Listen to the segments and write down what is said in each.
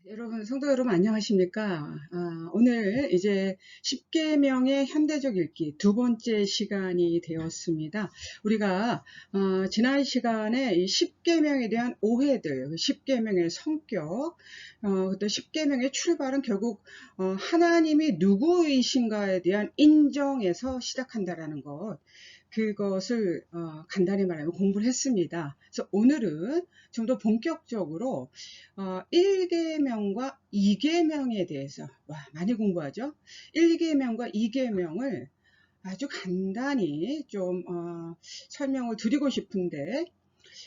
여러분, 성도 여러분 안녕하십니까? 오늘 이제 10계명의 현대적 읽기 두 번째 시간이 되었습니다. 우리가 지난 시간에 이 10계명에 대한 오해들, 10계명의 성격, 또 10계명의 출발은 결국 하나님이 누구이신가에 대한 인정에서 시작한다라는 것, 그것을 간단히 말하면 공부를 했습니다. 그래서 오늘은 좀 더 본격적으로 1계명과 2계명에 대해서 많이 공부하죠. 1계명과 2계명을 아주 간단히 좀 설명을 드리고 싶은데,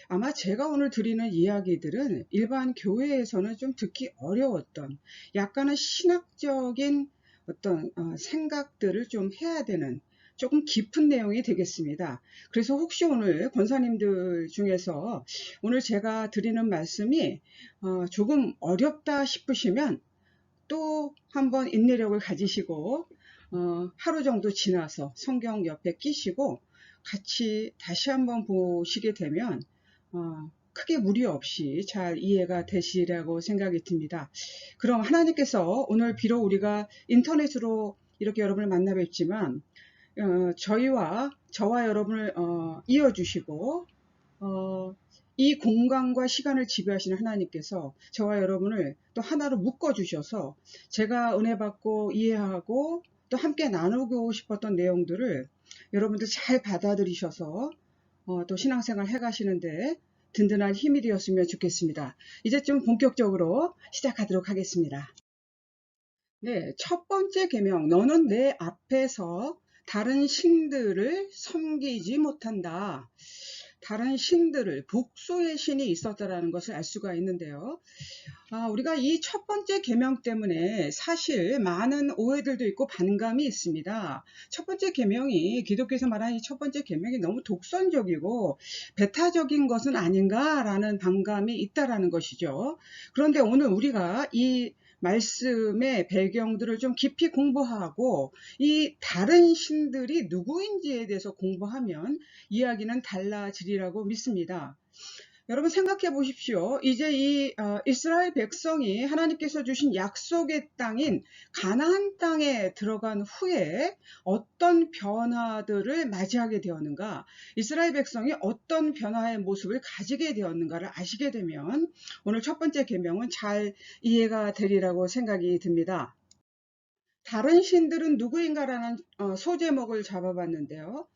아마 제가 오늘 드리는 이야기들은 일반 교회에서는 좀 듣기 어려웠던, 약간은 신학적인 어떤 생각들을 좀 해야 되는 조금 깊은 내용이 되겠습니다. 그래서 혹시 오늘 권사님들 중에서 오늘 제가 드리는 말씀이 조금 어렵다 싶으시면 또 한번 인내력을 가지시고 하루 정도 지나서 성경 옆에 끼시고 같이 다시 한번 보시게 되면 크게 무리 없이 잘 이해가 되시리라고 생각이 듭니다. 그럼 하나님께서 오늘 비록 우리가 인터넷으로 이렇게 여러분을 만나 뵙지만 저와 여러분을 이어주시고 이 공간과 시간을 지배하시는 하나님께서 저와 여러분을 또 하나로 묶어주셔서 제가 은혜 받고 이해하고 또 함께 나누고 싶었던 내용들을 여러분들 잘 받아들이셔서 또 신앙생활 해가시는데 든든한 힘이 되었으면 좋겠습니다. 이제 좀 본격적으로 시작하도록 하겠습니다. 네, 첫 번째 계명, 너는 내 앞에서 다른 신들을 섬기지 못한다. 다른 신들을, 복수의 신이 있었다라는 것을 알 수가 있는데요. 우리가 이 첫 번째 계명 때문에 사실 많은 오해들도 있고 반감이 있습니다. 첫 번째 계명이, 기독교에서 말하는 이 첫 번째 계명이 너무 독선적이고 배타적인 것은 아닌가라는 반감이 있다라는 것이죠. 그런데 오늘 우리가 이 말씀의 배경들을 좀 깊이 공부하고 이 다른 신들이 누구인지에 대해서 공부하면 이야기는 달라지리라고 믿습니다. 여러분 생각해 보십시오. 이제 이 이스라엘 백성이 하나님께서 주신 약속의 땅인 가나안 땅에 들어간 후에 어떤 변화들을 맞이하게 되었는가, 이스라엘 백성이 어떤 변화의 모습을 가지게 되었는가를 아시게 되면 오늘 첫 번째 계명은 잘 이해가 되리라고 생각이 듭니다. 다른 신들은 누구인가라는 소제목을 잡아봤는데요.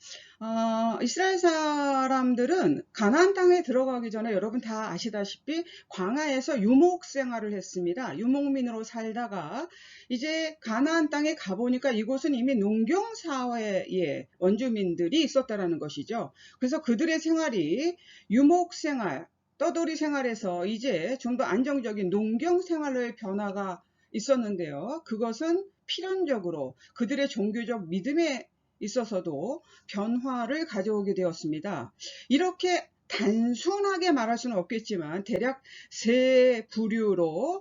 이스라엘 사람들은 가나안 땅에 들어가기 전에 여러분 다 아시다시피 광야에서 유목 생활을 했습니다. 유목민으로 살다가 이제 가나안 땅에 가보니까 이곳은 이미 농경 사회의 원주민들이 있었다라는 것이죠. 그래서 그들의 생활이 유목 생활, 떠돌이 생활에서 이제 좀 더 안정적인 농경 생활로의 변화가 있었는데요. 그것은 필연적으로 그들의 종교적 믿음에 있어서도 변화를 가져오게 되었습니다. 이렇게 단순하게 말할 수는 없겠지만 대략 세 부류로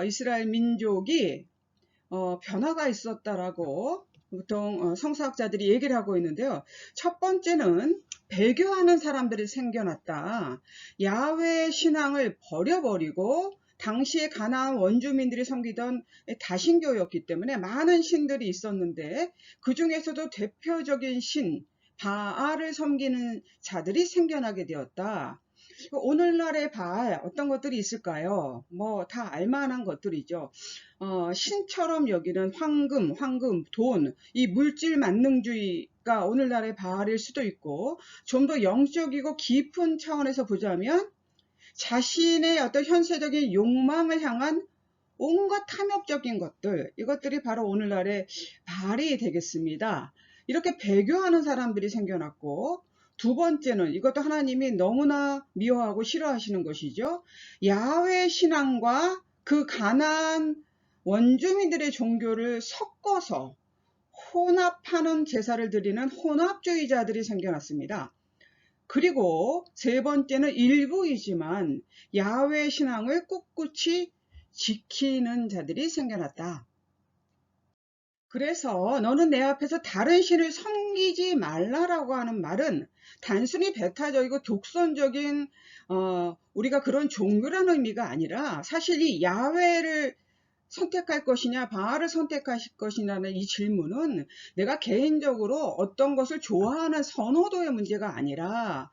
이스라엘 민족이 변화가 있었다라고 보통 성서학자들이 얘기를 하고 있는데요. 첫 번째는 배교하는 사람들이 생겨났다. 야훼 신앙을 버려버리고 당시에 가나안 원주민들이 섬기던 다신교였기 때문에 많은 신들이 있었는데 그 중에서도 대표적인 신 바알을 섬기는 자들이 생겨나게 되었다. 오늘날의 바알 어떤 것들이 있을까요? 뭐 다 알만한 것들이죠. 신처럼 여기는 황금, 돈, 이 물질 만능주의가 오늘날의 바알일 수도 있고, 좀 더 영적이고 깊은 차원에서 보자면 자신의 어떤 현세적인 욕망을 향한 온갖 탐욕적인 것들, 이것들이 바로 오늘날의 바알이 되겠습니다. 이렇게 배교하는 사람들이 생겨났고, 두 번째는 이것도 하나님이 너무나 미워하고 싫어하시는 것이죠. 야훼 신앙과 그 가나안 원주민들의 종교를 섞어서 혼합하는 제사를 드리는 혼합주의자들이 생겨났습니다. 그리고 세 번째는 일부이지만 야훼 신앙을 꿋꿋이 지키는 자들이 생겨났다. 그래서 너는 내 앞에서 다른 신을 섬기지 말라라고 하는 말은 단순히 배타적이고 독선적인 우리가 그런 종교라는 의미가 아니라 사실 이 야훼를 선택할 것이냐 바알을 선택할 것이냐는 이 질문은 내가 개인적으로 어떤 것을 좋아하는 선호도의 문제가 아니라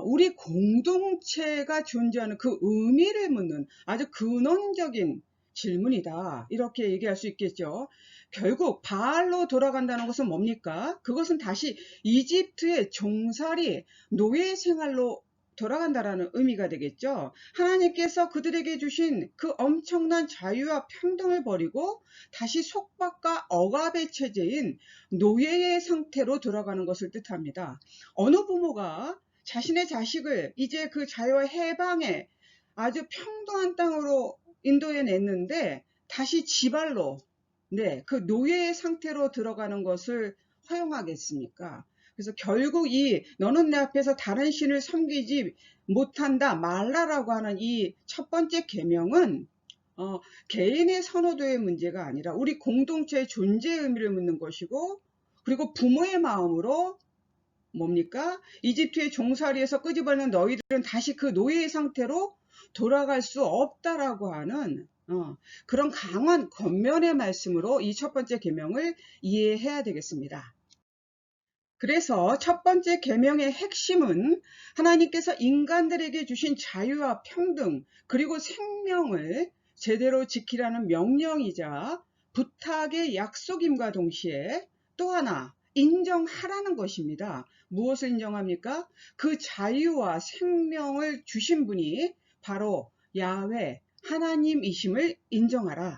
우리 공동체가 존재하는 그 의미를 묻는 아주 근원적인 질문이다. 이렇게 얘기할 수 있겠죠. 결국 바알로 돌아간다는 것은 뭡니까? 그것은 다시 이집트의 종살이 노예 생활로 돌아간다라는 의미가 되겠죠. 하나님께서 그들에게 주신 그 엄청난 자유와 평등을 버리고 다시 속박과 억압의 체제인 노예의 상태로 돌아가는 것을 뜻합니다. 어느 부모가 자신의 자식을 이제 그 자유와 해방에 아주 평등한 땅으로 인도해 냈는데 다시 지발로 그 노예의 상태로 들어가는 것을 허용하겠습니까? 그래서 결국 이 너는 내 앞에서 다른 신을 섬기지 못한다 말라라고 하는 이 첫 번째 계명은 개인의 선호도의 문제가 아니라 우리 공동체의 존재의 의미를 묻는 것이고, 그리고 부모의 마음으로 뭡니까? 이집트의 종살이에서 끄집어낸 너희들은 다시 그 노예의 상태로 돌아갈 수 없다라고 하는 그런 강한 권면의 말씀으로 이 첫 번째 계명을 이해해야 되겠습니다. 그래서 첫 번째 계명의 핵심은 하나님께서 인간들에게 주신 자유와 평등 그리고 생명을 제대로 지키라는 명령이자 부탁의 약속임과 동시에 또 하나 인정하라는 것입니다. 무엇을 인정합니까? 그 자유와 생명을 주신 분이 바로 야훼 하나님이심을 인정하라.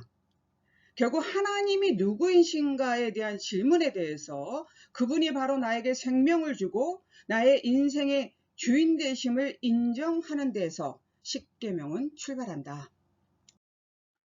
결국 하나님이 누구이신가에 대한 질문에 대해서 그분이 바로 나에게 생명을 주고 나의 인생의 주인 되심을 인정하는 데서 십계명은 출발한다.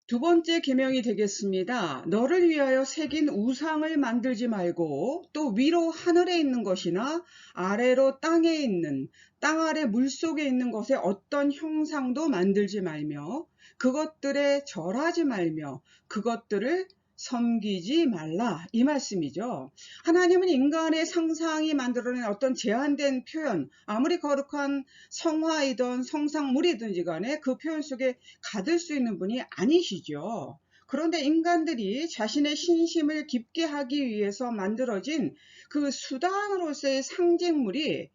두 번째 계명이 되겠습니다. 너를 위하여 새긴 우상을 만들지 말고 또 위로 하늘에 있는 것이나 아래로 땅에 있는 땅 아래 물속에 있는 것에 어떤 형상도 만들지 말며 그것들에 절하지 말며 그것들을 섬기지 말라, 이 말씀이죠. 하나님은 인간의 상상이 만들어낸 어떤 제한된 표현, 아무리 거룩한 성화이든 성상물이든지 간에 그 표현 속에 가둘 수 있는 분이 아니시죠. 그런데 인간들이 자신의 신심을 깊게 하기 위해서 만들어진 그 수단으로서의 상징물이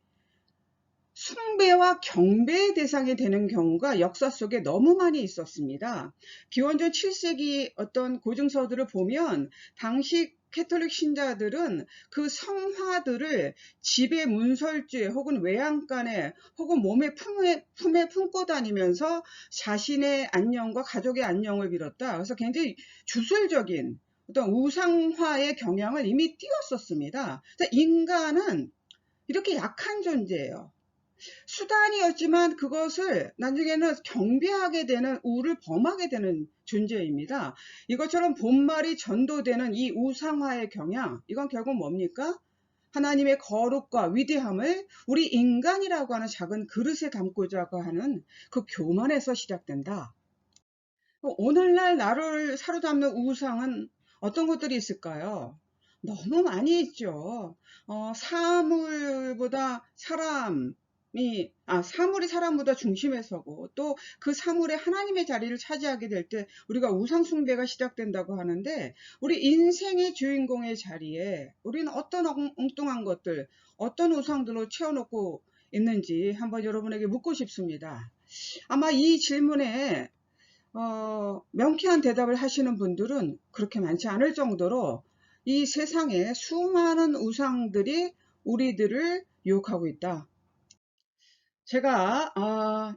숭배와 경배의 대상이 되는 경우가 역사 속에 너무 많이 있었습니다. 기원전 7세기 어떤 고증서들을 보면 당시 캐톨릭 신자들은 그 성화들을 집의 문설주에 혹은 외양간에 혹은 몸에 품에 품고 다니면서 자신의 안녕과 가족의 안녕을 빌었다. 그래서 굉장히 주술적인 어떤 우상화의 경향을 이미 띄웠었습니다. 인간은 이렇게 약한 존재예요. 수단이었지만 그것을 나중에는 경배하게 되는 우를 범하게 되는 존재입니다. 이것처럼 본말이 전도되는 이 우상화의 경향, 이건 결국 뭡니까? 하나님의 거룩과 위대함을 우리 인간이라고 하는 작은 그릇에 담고자 하는 그 교만에서 시작된다. 오늘날 나를 사로잡는 우상은 어떤 것들이 있을까요? 너무 많이 있죠. 사물보다 사물이 사람보다 중심에 서고 또 그 사물에 하나님의 자리를 차지하게 될 때 우리가 우상 숭배가 시작된다고 하는데, 우리 인생의 주인공의 자리에 우리는 어떤 엉뚱한 것들, 어떤 우상들로 채워놓고 있는지 한번 여러분에게 묻고 싶습니다. 아마 이 질문에 명쾌한 대답을 하시는 분들은 그렇게 많지 않을 정도로 이 세상에 수많은 우상들이 우리들을 유혹하고 있다. 제가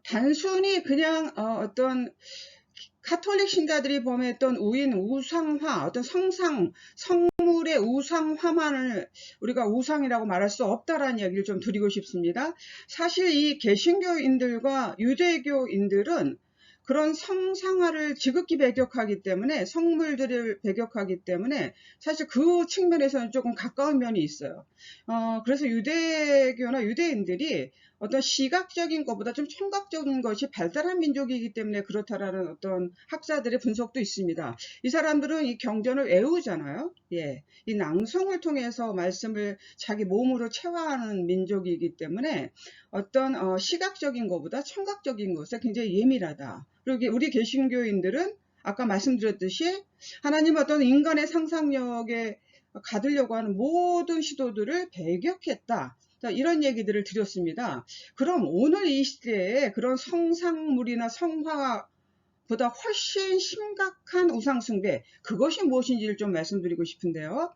단순히 그냥 어떤 카톨릭 신자들이 범했던 우상화, 어떤 성물의 우상화만을 우리가 우상이라고 말할 수 없다라는 얘기를 좀 드리고 싶습니다. 사실 이 개신교인들과 유대교인들은 그런 성상화를 지극히 배격하기 때문에, 성물들을 배격하기 때문에 사실 그 측면에서는 조금 가까운 면이 있어요. 그래서 유대교나 유대인들이 어떤 시각적인 것보다 좀 청각적인 것이 발달한 민족이기 때문에 그렇다라는 어떤 학자들의 분석도 있습니다. 이 사람들은 이 경전을 외우잖아요. 예, 이 낭송을 통해서 말씀을 자기 몸으로 체화하는 민족이기 때문에 어떤 시각적인 것보다 청각적인 것에 굉장히 예민하다. 그리고 우리 개신교인들은 아까 말씀드렸듯이 하나님 어떤 인간의 상상력에 가두려고 하는 모든 시도들을 배격했다. 이런 얘기들을 드렸습니다. 그럼 오늘 이 시대에 그런 성상물이나 성화보다 훨씬 심각한 우상숭배, 그것이 무엇인지를 좀 말씀드리고 싶은데요.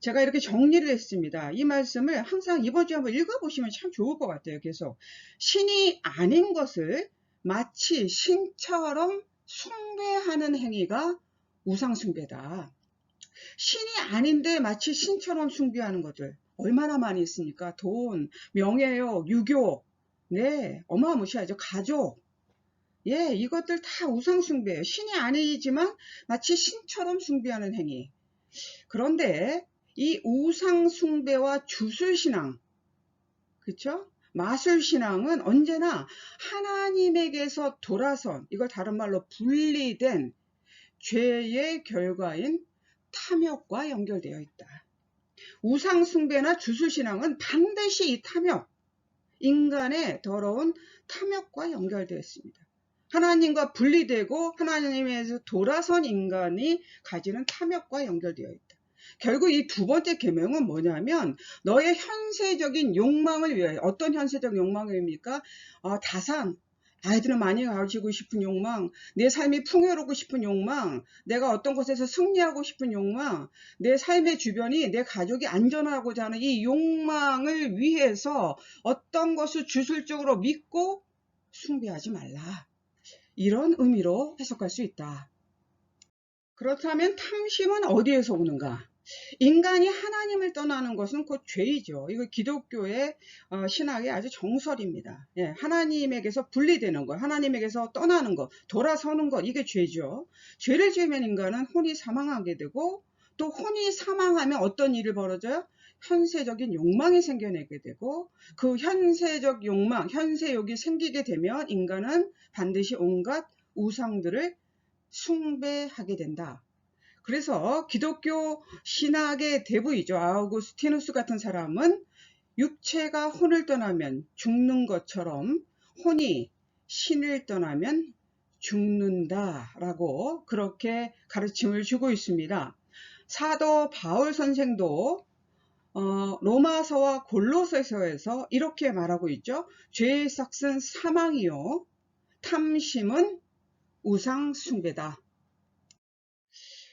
제가 이렇게 정리를 했습니다. 이 말씀을 항상 이번 주에 한번 읽어보시면 참 좋을 것 같아요. 계속 신이 아닌 것을 마치 신처럼 숭배하는 행위가 우상숭배다. 신이 아닌데 마치 신처럼 숭배하는 것들 얼마나 많이 있습니까? 돈, 명예욕, 유교, 네, 어마무시하죠. 가족, 예, 이것들 다 우상숭배예요. 신이 아니지만 마치 신처럼 숭배하는 행위. 그런데 이 우상숭배와 주술신앙, 그쵸? 마술신앙은 언제나 하나님에게서 돌아선, 이걸 다른 말로 분리된 죄의 결과인 탐욕과 연결되어 있다. 우상숭배나 주술신앙은 반드시 이 탐욕, 인간의 더러운 탐욕과 연결되어 있습니다. 하나님과 분리되고 하나님에서 돌아선 인간이 가지는 탐욕과 연결되어 있다. 결국 이 두 번째 계명은 뭐냐면 너의 현세적인 욕망을 위하여, 어떤 현세적 욕망입니까? 다산, 아이들을 많이 가지고 싶은 욕망, 내 삶이 풍요롭고 싶은 욕망, 내가 어떤 곳에서 승리하고 싶은 욕망, 내 삶의 주변이, 내 가족이 안전하고자 하는 이 욕망을 위해서 어떤 것을 주술적으로 믿고 숭배하지 말라. 이런 의미로 해석할 수 있다. 그렇다면 탐심은 어디에서 오는가? 인간이 하나님을 떠나는 것은 곧 죄이죠. 이거 기독교의 신학의 아주 정설입니다. 예, 하나님에게서 분리되는 것, 하나님에게서 떠나는 것, 돌아서는 것, 이게 죄죠. 죄를 지으면 인간은 혼이 사망하게 되고, 또 혼이 사망하면 어떤 일이 벌어져요? 현세적인 욕망이 생겨나게 되고, 그 현세적 욕망, 현세욕이 생기게 되면 인간은 반드시 온갖 우상들을 숭배하게 된다. 그래서 기독교 신학의 대부이죠. 아우구스티누스 같은 사람은 육체가 혼을 떠나면 죽는 것처럼 혼이 신을 떠나면 죽는다라고 그렇게 가르침을 주고 있습니다. 사도 바울 선생도 로마서와 골로새서에서 이렇게 말하고 있죠. 죄의 삭은 사망이요, 탐심은 우상 숭배다.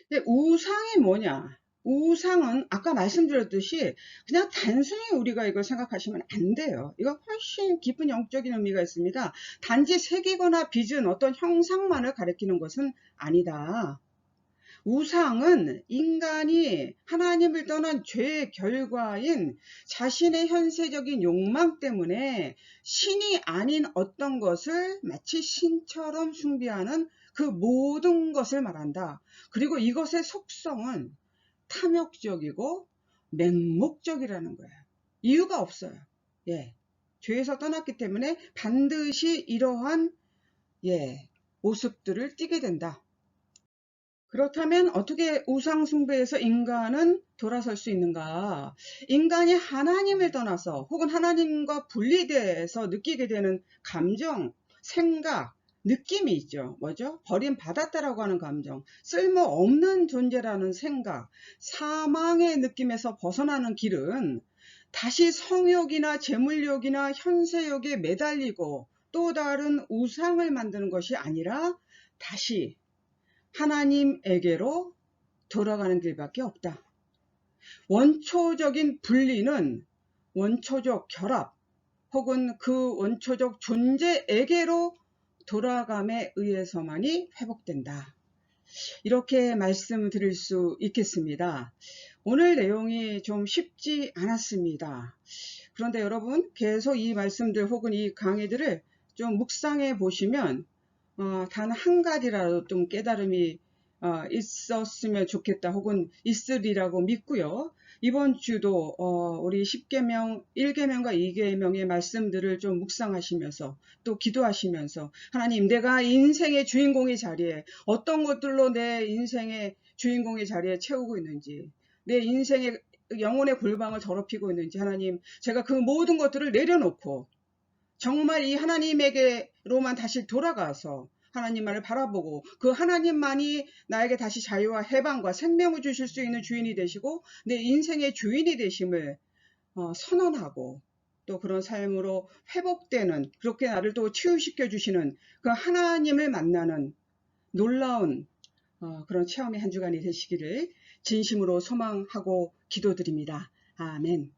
근데 우상이 뭐냐? 우상은 아까 말씀드렸듯이 그냥 단순히 우리가 이걸 생각하시면 안 돼요. 이거 훨씬 깊은 영적인 의미가 있습니다. 단지 새기거나 빚은 어떤 형상만을 가리키는 것은 아니다. 우상은 인간이 하나님을 떠난 죄의 결과인 자신의 현세적인 욕망 때문에 신이 아닌 어떤 것을 마치 신처럼 숭배하는 그 모든 것을 말한다. 그리고 이것의 속성은 탐욕적이고 맹목적이라는 거예요. 이유가 없어요. 예, 죄에서 떠났기 때문에 반드시 이러한 모습들을 띠게 된다. 그렇다면 어떻게 우상숭배에서 인간은 돌아설 수 있는가? 인간이 하나님을 떠나서 혹은 하나님과 분리돼서 느끼게 되는 감정, 생각, 느낌이 있죠. 뭐죠? 버림받았다라고 하는 감정, 쓸모없는 존재라는 생각, 사망의 느낌에서 벗어나는 길은 다시 성욕이나 재물욕이나 현세욕에 매달리고 또 다른 우상을 만드는 것이 아니라 다시 하나님에게로 돌아가는 길밖에 없다. 원초적인 분리는 원초적 결합 혹은 그 원초적 존재에게로 돌아감에 의해서만이 회복된다. 이렇게 말씀드릴 수 있겠습니다. 오늘 내용이 좀 쉽지 않았습니다. 그런데 여러분 계속 이 말씀들 혹은 이 강의들을 좀 묵상해 보시면 단 한 가지라도 좀 깨달음이 있었으면 좋겠다 혹은 있으리라고 믿고요. 이번 주도 우리 10계명 1계명과 2계명의 말씀들을 좀 묵상하시면서 또 기도하시면서 하나님, 내가 인생의 주인공의 자리에 어떤 것들로 내 인생의 주인공의 자리에 채우고 있는지, 내 인생의 영혼의 골방을 더럽히고 있는지, 하나님, 제가 그 모든 것들을 내려놓고 정말 이 하나님에게로만 다시 돌아가서 하나님만을 바라보고 그 하나님만이 나에게 다시 자유와 해방과 생명을 주실 수 있는 주인이 되시고 내 인생의 주인이 되심을 선언하고, 또 그런 삶으로 회복되는, 그렇게 나를 또 치유시켜 주시는 그 하나님을 만나는 놀라운 그런 체험의 한 주간이 되시기를 진심으로 소망하고 기도드립니다. 아멘.